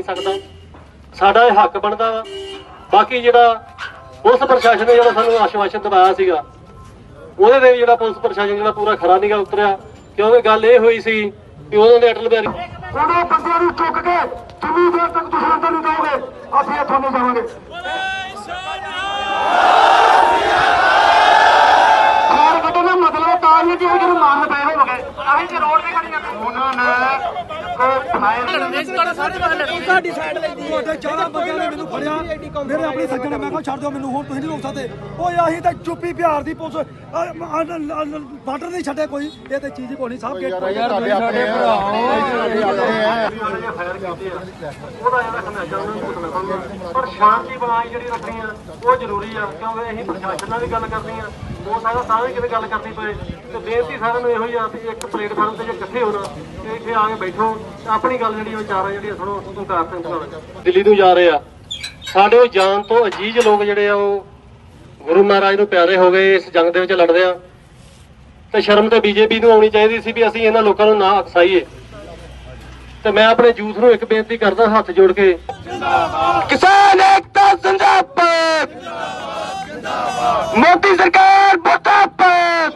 सकता। साडा ये हक बनता वा। बाकी जिहड़ा पुलिस प्रशासन ने जिहड़ा सानूं आश्वासन दिवाया सीगा ਉਹਦੇ ਦੇ ਜਿਹੜਾ ਪੁਲਿਸ ਪ੍ਰਸ਼ਾਸਨ ਜਿਹੜਾ ਪੂਰਾ ਖਰਾ ਨਹੀਂ ਗਾ ਉਤਰਿਆ, ਕਿਉਂਕਿ ਗੱਲ ਇਹ ਹੋਈ ਸੀ ਕਿ ਉਹਨਾਂ ਨੇ ਅਟਲ ਬਿਹਾਰੀ ਉਹਨੇ ਬੰਦਿਆਂ ਨੂੰ ਚੁੱਕ ਕੇ ਕਿੰਨੀ ਦੇਰ ਤੱਕ ਤੁਸੀਂ ਅੰਦਰ ਨਹੀਂ ਜਾਓਗੇ, ਅਸੀਂ ਇੱਥੋਂ ਨਹੀਂ ਜਾਵਾਂਗੇ। ਖਾਰ ਕੱਢਣ ਦਾ ਮਤਲਬ ਤਾਂ ਨਹੀਂ ਕਿ ਉਹ ਜਿਹਨੂੰ ਮਾਰਨ ਪਏ ਹੋਣਗੇ, ਅਸੀਂ ਜੇ ਰੋਡ ਤੇ ਖੜੀਆਂ ਉਹਨਾਂ ਨੇ ਸਾਡੀ ਸਾਈਡ ਲੈਂਦੀ ਤੁਹਾਡੇ 14 ਬੰਦਿਆਂ ਨੇ ਮੈਨੂੰ ਫੜਿਆ, ਮੇਰੇ ਆਪਣੇ ਸੱਜਣ ਨੇ, ਮੈਂ ਕਿਹਾ ਛੱਡ ਦਿਓ ਮੈਨੂੰ, ਹੁਣ ਤੁਸੀਂ ਨਹੀਂ ਰੋਕ ਸਕਦੇ। ਓਏ ਅਸੀਂ ਤਾਂ ਚੁੱਪੀ ਬਿਹਾਰ ਦੀ ਪੁਲਿਸ ਬਾਰਡਰ ਨਹੀਂ ਛੱਡੇ ਕੋਈ, ਇਹ ਤੇ ਚੀਜ਼ ਕੋਈ ਨਹੀਂ। ਸਭ ਗੇਟ ਉਹਦਾ ਜਿਹੜਾ ਖਮਿਆਜਾ ਉਹਨਾਂ ਨੂੰ ਭੁਗਤਣਾ ਪਊਗਾ। ਪਰ ਸ਼ਾਂਤੀ ਬਣਾਈ ਜਿਹੜੀ ਰੱਖਣੀ ਆ ਉਹ ਜ਼ਰੂਰੀ ਆ, ਕਿਉਂਕਿ ਅਸੀਂ ਪ੍ਰਸ਼ਾਸਨ ਨਾਲ ਵੀ ਗੱਲ ਕਰਨੀ ਆ, ਹੋ ਸਕਦਾ ਤਾਂ ਵੀ ਕਿਤੇ ਗੱਲ ਕਰਨੀ ਪਏ। ਤੇ ਬੇਨਤੀ ਸਾਰਿਆਂ ਨੂੰ ਇਹੋ ਹੀ ਆ ਵੀ ਇੱਕ ਪਲੇਟਫਾਰਮ ਤੇ ਜੇ ਇਕੱਠੇ ਹੋਣਾ ਤੇ ਇੱਥੇ ਆ ਕੇ ਬੈਠੋ, ਆਪਣੀ ਗੱਲ ਜਿਹੜੀ ਵਿਚਾਰਾਂ ਜਿਹੜੀਆਂ ਸੁਣੋ। ਓਂਕਾਰ ਸਿੰਘ ਦਿੱਲੀ ਨੂੰ ਜਾ ਰਹੇ ਆ, ਸਾਡੇ ਉਹ ਜਾਨ ਤੋਂ ਅਜੀਜ਼ ਲੋਕ ਜਿਹੜੇ ਆ ਉਹ ਗੁਰੂ ਮਹਾਰਾਜ ਨੂੰ ਪਿਆਰੇ ਹੋ ਗਏ, ਇਸ ਜੰਗ ਦੇ ਵਿੱਚ ਲੜਦੇ ਆ। ਤੇ ਸ਼ਰਮ ਤੇ ਬੀਜੇਪੀ ਨੂੰ ਆਉਣੀ ਚਾਹੀਦੀ ਸੀ ਵੀ ਅਸੀਂ ਇਹਨਾਂ ਲੋਕਾਂ ਨੂੰ ਨਾ ਉਕਸਾਈਏ। ਤੇ ਮੈਂ ਆਪਣੇ ਯੂਥ ਨੂੰ ਇੱਕ ਬੇਨਤੀ ਕਰਦਾ ਹੱਥ ਜੋੜ ਕੇ, ਕਿਸਾਨ ਏਕਤਾ ਜ਼ਿੰਦਾਬਾਦ, ਮੋਦੀ ਸਰਕਾਰ ਮੁਰਦਾਬਾਦ,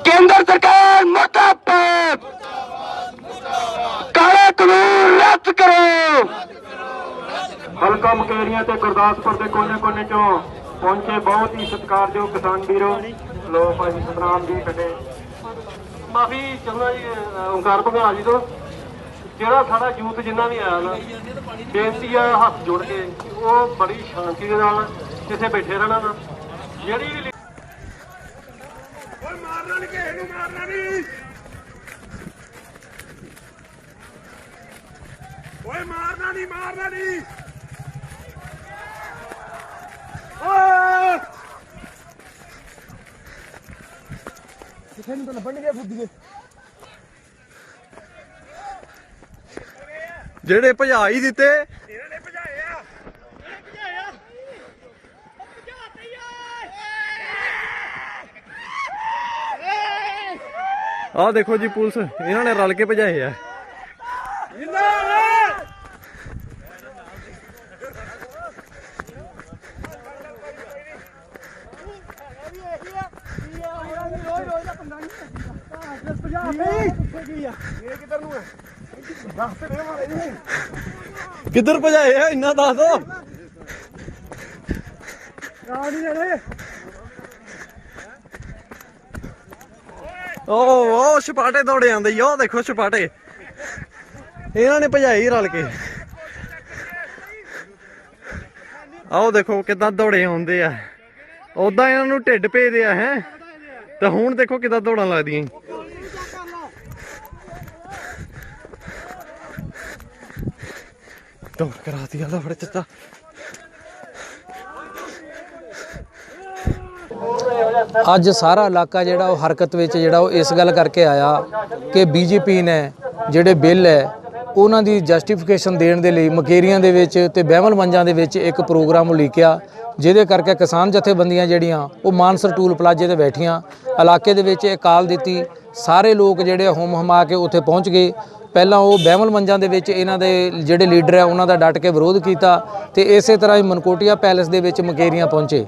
ਕੇਂਦਰ ਸਰਕਾਰ ਮੁਰਦਾਬਾਦ, ਕਾਲੇ ਕਾਨੂੰਨ ਰੱਦ ਕਰੋ। ਹਲਕਾ ਮੁਕੇਰੀਆਂ ਤੇ ਗੁਰਦਾਸਪੁਰ ਦੇ ਕੋਨੇ-ਕੋਨੇ ਚੋਂ ਪਹੁੰਚੇ ਬਹੁਤ ਹੀ ਸਤਿਕਾਰਯੋਗ ਕਿਸਾਨ ਵੀਰੋ, ਲੋ ਭਾਈ ਸਤਨਾਮ ਜੀ ਕੱਢੇ। ਮਾਫੀ ਚਾਹੁੰਦਾ ਜੀ ਓਂਕਾਰ ਭਗਵਾਨ ਜੀ ਤੋਂ, ਜਿਹੜਾ ਸਾਡਾ ਯੂਥ ਜਿੰਨਾ ਵੀ ਆਇਆ ਨਾ, ਬੇਨਤੀ ਆ ਹੱਥ ਜੋੜ ਕੇ ਉਹ ਬੜੀ ਸ਼ਾਂਤੀ ਦੇ ਨਾਲ ਇੱਥੇ ਬੈਠੇ ਰਹਿਣਾ ਨਾ। ਜਿਹੜੀ ਵੀ ਮਾਰਨਾ ਨਹੀਂ, ਕਿਸੇ ਨੂੰ ਮਾਰਨਾ ਨਹੀਂ, ਓਏ ਮਾਰਨਾ ਨਹੀਂ, ਮਾਰਨਾ ਨਹੀਂ। ਕਿਥੇ ਨੂੰ ਤਾਂ ਲੱਭਣ ਗਿਆ ਫੁੱਦੀਏ ਜਿਹੜੇ ਭਜਾ ਹੀ ਦਿੱਤੇ। ਇਹਨਾਂ ਨੇ ਭਜਾਇਆ, ਆਹ ਦੇਖੋ ਜੀ ਪੁਲਿਸ, ਇਹਨਾਂ ਨੇ ਰਲ ਕੇ ਭਜਾਏ ਆ। ਕਿੱਧਰ ਭਜਾਏ ਆ, ਇੰਨਾ ਦੱਸ ਦੋ। ਉਹ ਛਪਾਟੇ ਦੌੜੇ ਆਉਂਦੇ ਈ, ਉਹ ਦੇਖੋ ਛਪਾਟੇ ਇਹਨਾਂ ਨੇ ਭਜਾਈ ਰਲ ਕੇ। ਆਓ ਦੇਖੋ ਕਿੱਦਾਂ ਦੌੜੇ ਆਉਂਦੇ ਆ, ਉਦਾਂ ਇਹਨਾਂ ਨੂੰ ਢਿੱਡ ਭੇਜਦੇ ਆ ਹੈ, ਤੇ ਹੁਣ ਦੇਖੋ ਕਿੱਦਾਂ ਦੌੜਾਂ ਲੱਗਦੀਆਂ। ਦੌੜ ਕਰਾਤੀ ਆ ਫੜ ਦਿੱਤਾ। ਅੱਜ ਸਾਰਾ ਇਲਾਕਾ ਜਿਹੜਾ ਉਹ ਹਰਕਤ ਵਿੱਚ ਜਿਹੜਾ ਉਹ ਇਸ ਗੱਲ ਕਰਕੇ ਆਇਆ ਕਿ ਬੀਜੇਪੀ ਨੇ ਜਿਹੜੇ ਬਿੱਲ ਹੈ ਉਹਨਾਂ ਦੀ ਜਸਟੀਫਿਕੇਸ਼ਨ ਦੇਣ ਦੇ ਲਈ ਮਕੇਰੀਆਂ ਦੇ ਵਿੱਚ ਤੇ ਬਹਿਮਲ ਮੰਜਾਂ ਦੇ ਵਿੱਚ ਇੱਕ ਪ੍ਰੋਗਰਾਮ ਉਲੀਕਿਆ, ਜਿਹਦੇ ਕਰਕੇ ਕਿਸਾਨ ਜਥੇਬੰਦੀਆਂ ਜਿਹੜੀਆਂ ਉਹ ਮਾਨਸਰ ਟੂਲ ਪਲਾਜ਼ੇ ਤੇ ਬੈਠੀਆਂ, ਇਲਾਕੇ ਦੇ ਵਿੱਚ ਇੱਕ ਕਾਲ ਦਿੱਤੀ। ਸਾਰੇ ਲੋਕ ਜਿਹੜੇ ਹੁਮ ਹਮਾ ਕੇ ਉੱਥੇ ਪਹੁੰਚ ਗਏ। ਪਹਿਲਾਂ ਉਹ ਬਹਿਮਲ ਮੰਜਾਂ ਦੇ ਵਿੱਚ ਇਹਨਾਂ ਦੇ ਜਿਹੜੇ ਲੀਡਰ ਹੈ ਉਹਨਾਂ ਦਾ ਡਟ ਕੇ ਵਿਰੋਧ ਕੀਤਾ, ਤੇ ਇਸੇ ਤਰ੍ਹਾਂ ਹੀ ਮਨਕੋਟੀਆ ਪੈਲੇਸ ਦੇ ਵਿੱਚ ਮਕੇਰੀਆਂ ਪਹੁੰਚੇ।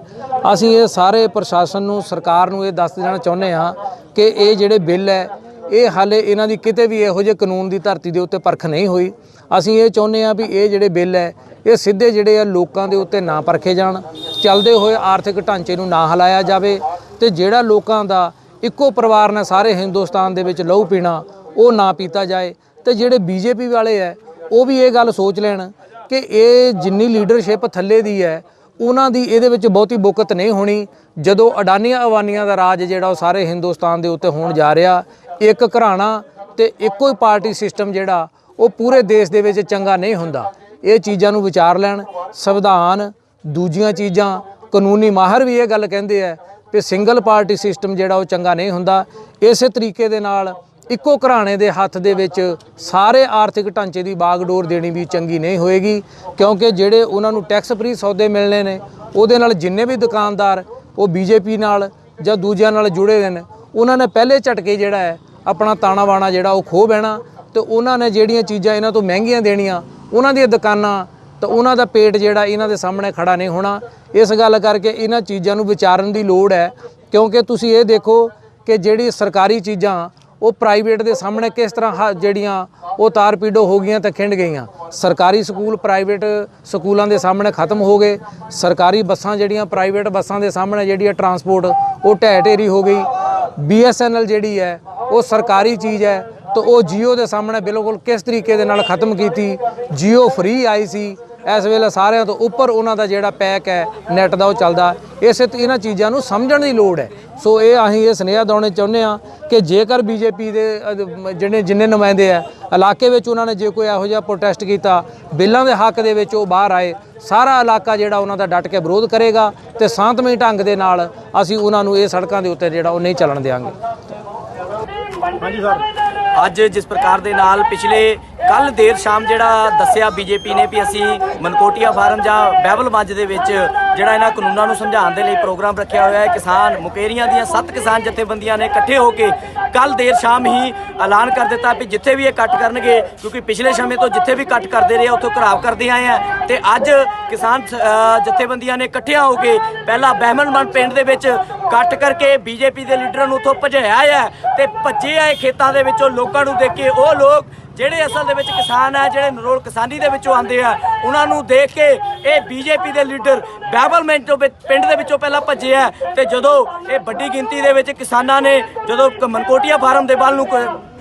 ਅਸੀਂ ਇਹ ਸਾਰੇ ਪ੍ਰਸ਼ਾਸਨ ਨੂੰ, ਸਰਕਾਰ ਨੂੰ ਇਹ ਦੱਸ ਦੇਣਾ ਚਾਹੁੰਦੇ ਹਾਂ ਕਿ ਇਹ ਜਿਹੜੇ ਬਿੱਲ ਹੈ ਇਹ ਹਾਲੇ ਇਹਨਾਂ ਦੀ ਕਿਤੇ ਵੀ ਇਹੋ ਜਿਹੇ ਕਾਨੂੰਨ ਦੀ ਧਰਤੀ ਦੇ ਉੱਤੇ ਪਰਖ ਨਹੀਂ ਹੋਈ। ਅਸੀਂ ਇਹ ਚਾਹੁੰਦੇ ਹਾਂ ਵੀ ਇਹ ਜਿਹੜੇ ਬਿੱਲ ਹੈ ਇਹ ਸਿੱਧੇ ਜਿਹੜੇ ਆ ਲੋਕਾਂ ਦੇ ਉੱਤੇ ਨਾ ਪਰਖੇ ਜਾਣ, ਚੱਲਦੇ ਹੋਏ ਆਰਥਿਕ ਢਾਂਚੇ ਨੂੰ ਨਾ ਹਿਲਾਇਆ ਜਾਵੇ, ਤੇ ਜਿਹੜਾ ਲੋਕਾਂ ਦਾ ਇੱਕੋ ਪਰਿਵਾਰ ਨੇ ਸਾਰੇ ਹਿੰਦੁਸਤਾਨ ਦੇ ਵਿੱਚ ਲਹੂ ਪੀਣਾ ਉਹ ਨਾ ਪੀਤਾ ਜਾਏ। ਤੇ ਜਿਹੜੇ ਬੀਜੇਪੀ ਵਾਲੇ ਹੈ ਉਹ ਵੀ ਇਹ ਗੱਲ ਸੋਚ ਲੈਣ ਕਿ ਇਹ ਜਿੰਨੀ ਲੀਡਰਸ਼ਿਪ ਥੱਲੇ ਦੀ ਹੈ ਉਹਨਾਂ ਦੀ ਇਹਦੇ ਵਿੱਚ ਬਹੁਤੀ ਬੁਕਤ ਨਹੀਂ ਹੋਣੀ। ਜਦੋਂ ਅਡਾਨੀਆਂ ਅਵਾਨੀਆਂ ਦਾ ਰਾਜ ਜਿਹੜਾ ਉਹ ਸਾਰੇ ਹਿੰਦੁਸਤਾਨ ਦੇ ਉੱਤੇ ਹੋਣ ਜਾ ਰਿਹਾ, ਇੱਕ ਘਰਾਣਾ ਤੇ ਇੱਕੋ ਹੀ ਪਾਰਟੀ ਸਿਸਟਮ ਜਿਹੜਾ ਉਹ ਪੂਰੇ ਦੇਸ਼ ਦੇ ਵਿੱਚ ਚੰਗਾ ਨਹੀਂ ਹੁੰਦਾ। ਇਹ ਚੀਜ਼ਾਂ ਨੂੰ ਵਿਚਾਰ ਲੈਣ। ਸੰਵਿਧਾਨ, ਦੂਜੀਆਂ ਚੀਜ਼ਾਂ, ਕਾਨੂੰਨੀ ਮਾਹਰ ਵੀ ਇਹ ਗੱਲ ਕਹਿੰਦੇ ਆ ਕਿ ਸਿੰਗਲ ਪਾਰਟੀ ਸਿਸਟਮ ਜਿਹੜਾ ਉਹ ਚੰਗਾ ਨਹੀਂ ਹੁੰਦਾ। ਇਸੇ ਤਰੀਕੇ ਦੇ ਨਾਲ ਇੱਕੋ ਘਰਾਣੇ ਦੇ ਹੱਥ ਦੇ ਵਿੱਚ ਸਾਰੇ ਆਰਥਿਕ ਢਾਂਚੇ ਦੀ ਬਾਗਡੋਰ ਦੇਣੀ ਵੀ ਚੰਗੀ ਨਹੀਂ ਹੋਏਗੀ, ਕਿਉਂਕਿ ਜਿਹੜੇ ਉਹਨਾਂ ਨੂੰ ਟੈਕਸ ਫਰੀ ਸੌਦੇ ਮਿਲਣੇ ਨੇ ਉਹਦੇ ਨਾਲ ਜਿੰਨੇ ਵੀ ਦੁਕਾਨਦਾਰ ਉਹ ਬੀਜੇਪੀ ਨਾਲ ਜਾਂ ਦੂਜਿਆਂ ਨਾਲ ਜੁੜੇ ਨੇ ਉਹਨਾਂ ਨੇ ਪਹਿਲੇ ਝਟਕੇ ਜਿਹੜਾ ਹੈ ਆਪਣਾ ਤਾਣਾ ਬਾਣਾ ਜਿਹੜਾ ਉਹ ਖੋ ਬਹਿਣਾ। ਤੇ ਉਹਨਾਂ ਨੇ ਜਿਹੜੀਆਂ ਚੀਜ਼ਾਂ ਇਹਨਾਂ ਤੋਂ ਮਹਿੰਗੀਆਂ ਦੇਣੀਆਂ, ਉਹਨਾਂ ਦੀਆਂ ਦੁਕਾਨਾਂ, ਤਾਂ ਉਹਨਾਂ ਦਾ ਪੇਟ ਜਿਹੜਾ ਇਹਨਾਂ ਦੇ ਸਾਹਮਣੇ ਖੜਾ ਨਹੀਂ ਹੋਣਾ। ਇਸ ਗੱਲ ਕਰਕੇ ਇਹਨਾਂ ਚੀਜ਼ਾਂ ਨੂੰ ਵਿਚਾਰਨ ਦੀ ਲੋੜ ਹੈ, ਕਿਉਂਕਿ ਤੁਸੀਂ ਇਹ ਦੇਖੋ ਕਿ ਜਿਹੜੀ ਸਰਕਾਰੀ ਚੀਜ਼ਾਂ ਉਹ ਪ੍ਰਾਈਵੇਟ ਦੇ ਸਾਹਮਣੇ ਕਿਸ ਤਰ੍ਹਾਂ ਜਿਹੜੀਆਂ ਉਹ ਤਾਰ ਪੀੜੋ ਹੋ ਗਈਆਂ ਤੇ ਖਿੰਡ ਗਈਆਂ। ਸਰਕਾਰੀ ਸਕੂਲ ਪ੍ਰਾਈਵੇਟ ਸਕੂਲਾਂ ਦੇ ਸਾਹਮਣੇ ਖਤਮ ਹੋ ਗਏ। ਸਰਕਾਰੀ ਬੱਸਾਂ ਜਿਹੜੀਆਂ ਪ੍ਰਾਈਵੇਟ ਬੱਸਾਂ ਦੇ ਸਾਹਮਣੇ ਜਿਹੜੀ ਹੈ ਟਰਾਂਸਪੋਰਟ ਉਹ ਢਹਿ ਢੇਰੀ ਹੋ ਗਈ। BSNL ਜਿਹੜੀ ਹੈ ਉਹ ਸਰਕਾਰੀ ਚੀਜ਼ ਹੈ, ਤਾਂ ਉਹ ਜੀਓ ਦੇ ਸਾਹਮਣੇ ਬਿਲਕੁਲ ਕਿਸ ਤਰੀਕੇ ਦੇ ਨਾਲ ਖਤਮ ਕੀਤੀ। ਜੀਓ ਫ੍ਰੀ ਆਈ ਸੀ, ਇਸ ਵੇਲੇ ਸਾਰਿਆਂ ਤੋਂ ਉੱਪਰ ਉਹਨਾਂ ਦਾ ਜਿਹੜਾ ਪੈਕ ਹੈ ਨੈਟ ਦਾ ਉਹ ਚੱਲਦਾ। ਇਸੇ ਇਹਨਾਂ ਚੀਜ਼ਾਂ ਨੂੰ ਸਮਝਣ ਦੀ ਲੋੜ ਹੈ। ਸੋ ਇਹ ਅਸੀਂ ਇਹ ਸੁਨੇਹਾ ਦੇਣਾ ਚਾਹੁੰਦੇ ਹਾਂ ਕਿ ਜੇਕਰ BJP ਦੇ ਜਿੰਨੇ ਨੁਮਾਇੰਦੇ ਆ ਇਲਾਕੇ ਵਿੱਚ, ਉਹਨਾਂ ਨੇ ਜੇ ਕੋਈ ਇਹੋ ਜਿਹਾ ਪ੍ਰੋਟੈਸਟ ਕੀਤਾ ਬਿੱਲਾਂ ਦੇ ਹੱਕ ਦੇ ਵਿੱਚ, ਉਹ ਬਾਹਰ ਆਏ, ਸਾਰਾ ਇਲਾਕਾ ਜਿਹੜਾ ਉਹਨਾਂ ਦਾ ਡਟ ਕੇ ਵਿਰੋਧ ਕਰੇਗਾ ਤੇ ਸ਼ਾਂਤਮਈ ਢੰਗ ਦੇ ਨਾਲ ਅਸੀਂ ਉਹਨਾਂ ਨੂੰ ਇਹ ਸੜਕਾਂ ਦੇ ਉੱਤੇ ਜਿਹੜਾ ਉਹ ਨਹੀਂ ਚੱਲਣ ਦੇਵਾਂਗੇ। ਹਾਂਜੀ ਸਰ, ਅੱਜ ਜਿਸ ਪ੍ਰਕਾਰ ਦੇ ਨਾਲ ਪਿਛਲੇ ਕੱਲ ਦੇਰ ਸ਼ਾਮ ਜਿਹੜਾ ਦੱਸਿਆ BJP ਨੇ ਵੀ ਅਸੀਂ ਮਨਕੋਟੀਆ ਫਾਰਮ ਜਾਂ ਬਹਿਬਲ ਮੰਜ ਦੇ ਵਿੱਚ ਜਿਹੜਾ ਇਹਨਾਂ ਕਾਨੂੰਨਾਂ ਨੂੰ ਸਮਝਾਉਣ ਦੇ ਲਈ ਪ੍ਰੋਗਰਾਮ ਰੱਖਿਆ ਹੋਇਆ ਹੈ। ਕਿਸਾਨ ਮੁਕੇਰੀਆਂ ਦੀਆਂ 7 ਕਿਸਾਨ ਜਥੇਬੰਦੀਆਂ ਨੇ ਇਕੱਠੇ ਹੋ ਕੇ ਕੱਲ ਦੇਰ ਸ਼ਾਮ ਹੀ ਐਲਾਨ ਕਰ ਦਿੱਤਾ ਵੀ ਜਿੱਥੇ ਵੀ ਇਹ ਇਕੱਠ ਕਰਨਗੇ, ਕਿਉਂਕਿ ਪਿਛਲੇ ਸਮੇਂ ਤੋਂ ਜਿੱਥੇ ਵੀ ਇਕੱਠ ਕਰਦੇ ਰਹੇ ਉੱਥੋਂ ਘਰਾਵ ਕਰਦੇ ਆਏ ਆ, ਤੇ ਅੱਜ ਕਿਸਾਨ ਜਥੇਬੰਦੀਆਂ ਨੇ ਇਕੱਠਿਆਂ ਹੋ ਕੇ ਪਹਿਲਾਂ ਬਹਿਬਲ ਮੰਜ ਪਿੰਡ ਦੇ ਵਿੱਚ ਇਕੱਠ ਕਰਕੇ BJP ਦੇ ਲੀਡਰਾਂ ਨੂੰ ਉੱਥੋਂ ਭਜਾਇਆ ਹੈ ਤੇ ਭੱਜੇ ਆਏ ਖੇਤਾਂ ਦੇ ਵਿੱਚੋਂ ਲੋਕਾਂ ਨੂੰ ਦੇਖ ਕੇ। ਉਹ ਲੋਕ ਜਿਹੜੇ ਅਸਲ ਦੇ ਵਿੱਚ ਕਿਸਾਨ ਆ, ਜਿਹੜੇ ਨਰੋਲ ਕਿਸਾਨੀ ਦੇ ਵਿੱਚੋਂ ਆਉਂਦੇ ਆ, ਉਹਨਾਂ ਨੂੰ ਦੇਖ ਕੇ ਇਹ BJP ਦੇ ਲੀਡਰ ਬਹਿਬਲ ਮੰਜ ਪਿੰਡ ਦੇ ਵਿੱਚੋਂ ਪਹਿਲਾਂ ਭੱਜੇ ਆ। ਤੇ ਜਦੋਂ ਇਹ ਵੱਡੀ ਗਿਣਤੀ ਦੇ ਵਿੱਚ ਕਿਸਾਨਾਂ ਨੇ ਜਦੋਂ ਮਨਕੋਟੀਆ ਫਾਰਮ ਦੇ ਵੱਲ ਨੂੰ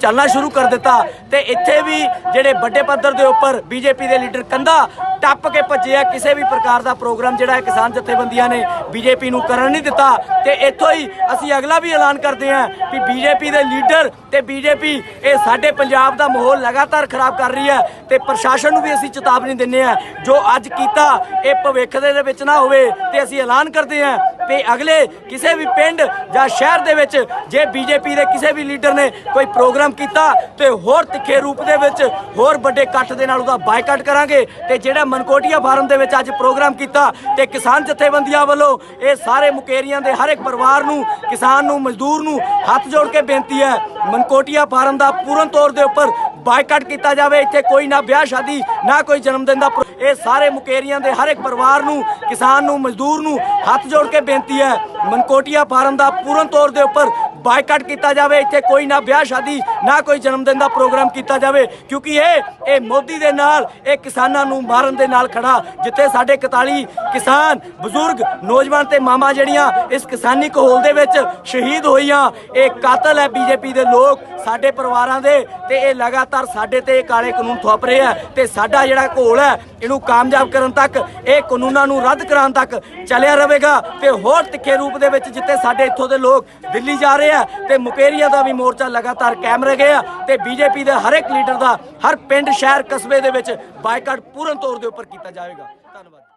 ਚੱਲਣਾ ਸ਼ੁਰੂ ਕਰ ਦਿੱਤਾ, ਤੇ ਇੱਥੇ ਵੀ ਜਿਹੜੇ ਵੱਡੇ ਪੱਧਰ ਦੇ ਉੱਪਰ BJP ਦੇ ਲੀਡਰ ਕੰਧਾ ਟੱਪ ਕੇ ਭੱਜੇ ਆ। ਕਿਸੇ ਵੀ ਪ੍ਰਕਾਰ ਦਾ ਪ੍ਰੋਗਰਾਮ ਜਿਹੜਾ ਹੈ ਕਿਸਾਨ ਜਥੇਬੰਦੀਆਂ ਨੇ BJP ਨੂੰ ਕਰਨ ਨਹੀਂ ਦਿੱਤਾ। ਤੇ ਇੱਥੋਂ ਹੀ ਅਸੀਂ ਅਗਲਾ ਵੀ ਐਲਾਨ ਕਰਦੇ ਹਾਂ ਕਿ BJP ਦੇ ਲੀਡਰ ਤੇ BJP ਇਹ ਸਾਡੇ ਪੰਜਾਬ ਦਾ ਮਾਹੌਲ ਲਗਾਤਾਰ ਖਰਾਬ ਕਰ ਰਹੀ ਹੈ, ਤੇ ਪ੍ਰਸ਼ਾਸਨ ਨੂੰ ਵੀ ਅਸੀਂ ਚੇਤਾਵਨੀ ਦਿੰਦੇ ਹਾਂ ਜੋ ਅੱਜ ਕੀਤਾ ਇਹ ਭਵਿੱਖ ਦੇ ਵਿੱਚ ਨਾ ਹੋਵੇ। ਤੇ ਅਸੀਂ ਐਲਾਨ ਕਰਦੇ ਹਾਂ ਕਿ ਅਗਲੇ ਕਿਸੇ ਵੀ ਪਿੰਡ ਜਾਂ ਸ਼ਹਿਰ ਦੇ ਵਿੱਚ ਜੇ BJP ਦੇ ਕਿਸੇ ਵੀ ਲੀਡਰ ਨੇ ਕੋਈ ਪ੍ਰੋਗਰਾਮ ਕੀਤਾ ਤੇ ਹੋਰ ਤਿੱਖੇ ਰੂਪ ਦੇ ਵਿੱਚ ਹੋਰ ਵੱਡੇ ਇਕੱਠ ਦੇ ਨਾਲ ਉਹਦਾ ਬਾਈਕਾਟ ਕਰਾਂਗੇ। ਤੇ ਜਿਹੜਾ ਮਨਕੋਟੀਆ ਫਾਰਮ ਦੇ ਵਿੱਚ ਅੱਜ ਪ੍ਰੋਗਰਾਮ ਕੀਤਾ ਤੇ ਕਿਸਾਨ ਜਥੇਬੰਦੀਆਂ ਵੱਲੋਂ ਇਹ ਸਾਰੇ ਮੁਕੇਰੀਆਂ ਦੇ ਹਰ ਇੱਕ ਪਰਿਵਾਰ ਨੂੰ, ਕਿਸਾਨ ਨੂੰ, ਮਜ਼ਦੂਰ ਨੂੰ ਹੱਥ ਜੋੜ ਕੇ ਬੇਨਤੀ ਹੈ ਮਨਕੋਟੀਆ ਫਾਰਮ ਦਾ ਪੂਰਨ ਤੌਰ ਦੇ ਉੱਪਰ ਬਾਈਕਾਟ ਕੀਤਾ ਜਾਵੇ। ਇੱਥੇ ਕੋਈ ਨਾ ਵਿਆਹ ਸ਼ਾਦੀ, ਨਾ ਕੋਈ ਜਨਮ ਦਿਨ ਦਾ। ਇਹ ਸਾਰੇ ਮੁਕੇਰੀਆਂ ਦੇ ਹਰ ਇੱਕ ਪਰਿਵਾਰ ਨੂੰ, ਕਿਸਾਨ ਨੂੰ, ਮਜ਼ਦੂਰ ਨੂੰ ਹੱਥ ਜੋੜ ਕੇ ਬੇਨਤੀ ਹੈ ਮਨਕੋਟੀਆ ਫਾਰਮ ਦਾ ਪੂਰਨ ਤੌਰ ਦੇ ਉੱਪਰ ਬਾਈਕਾਟ ਕੀਤਾ ਜਾਵੇ। ਇੱਥੇ ਕੋਈ ਨਾ ਵਿਆਹ ਸ਼ਾਦੀ, ਨਾ ਕੋਈ ਜਨਮ ਦਿਨ ਦਾ ਪ੍ਰੋਗਰਾਮ ਕੀਤਾ ਜਾਵੇ, ਕਿਉਂਕਿ ਇਹ ਮੋਦੀ ਦੇ ਨਾਲ, ਇਹ ਕਿਸਾਨਾਂ ਨੂੰ ਮਾਰਨ ਦੇ ਨਾਲ ਖੜਾ। ਜਿੱਥੇ ਸਾਡੇ 41 ਕਿਸਾਨ, ਬਜ਼ੁਰਗ, ਨੌਜਵਾਨ ਤੇ ਮਾਮਾ ਜਿਹੜੀਆਂ ਇਸ ਕਿਸਾਨੀ ਘੋਲ ਦੇ ਵਿੱਚ ਸ਼ਹੀਦ ਹੋਈਆਂ, ਇਹ ਕਾਤਲ ਹੈ BJP ਦੇ ਲੋਕ ਸਾਡੇ ਪਰਿਵਾਰਾਂ ਦੇ। ਤੇ ਇਹ ਲਗਾਤਾਰ ਸਾਡੇ ਤੇ ਕਾਲੇ ਕਾਨੂੰਨ ਥੋਪ ਰਹੇ ਆ, ਤੇ ਸਾਡਾ ਜਿਹੜਾ ਘੋਲ ਹੈ ਇਹਨੂੰ ਕਾਮਯਾਬ ਕਰਨ ਤੱਕ, ਇਹ ਕਾਨੂੰਨਾਂ ਨੂੰ ਰੱਦ ਕਰਾਉਣ ਤੱਕ ਚੱਲਿਆ ਰਹੇਗਾ। ਤੇ ਹੋਰ ਤਿੱਖੇ ਰੂਪ ਦੇ ਵਿੱਚ ਜਿੱਥੇ ਸਾਡੇ ਇੱਥੋਂ ਦੇ ਲੋਕ ਦਿੱਲੀ ਜਾ ਰਹੇ ਆ, ਤੇ ਮੁਕੇਰੀਆਂ ਦਾ ਵੀ ਮੋਰਚਾ ਲਗਾਤਾਰ ਕਾਇਮ ਰਹਿ ਗਿਆ। ਤੇ BJP ਦੇ ਹਰ ਇੱਕ ਲੀਡਰ ਦਾ ਹਰ ਪਿੰਡ, ਸ਼ਹਿਰ, ਕਸਬੇ ਦੇ ਵਿੱਚ ਬਾਈਕਾਟ ਪੂਰਨ ਤੌਰ ਦੇ ਉੱਪਰ ਕੀਤਾ ਜਾਵੇਗਾ। ਧੰਨਵਾਦ।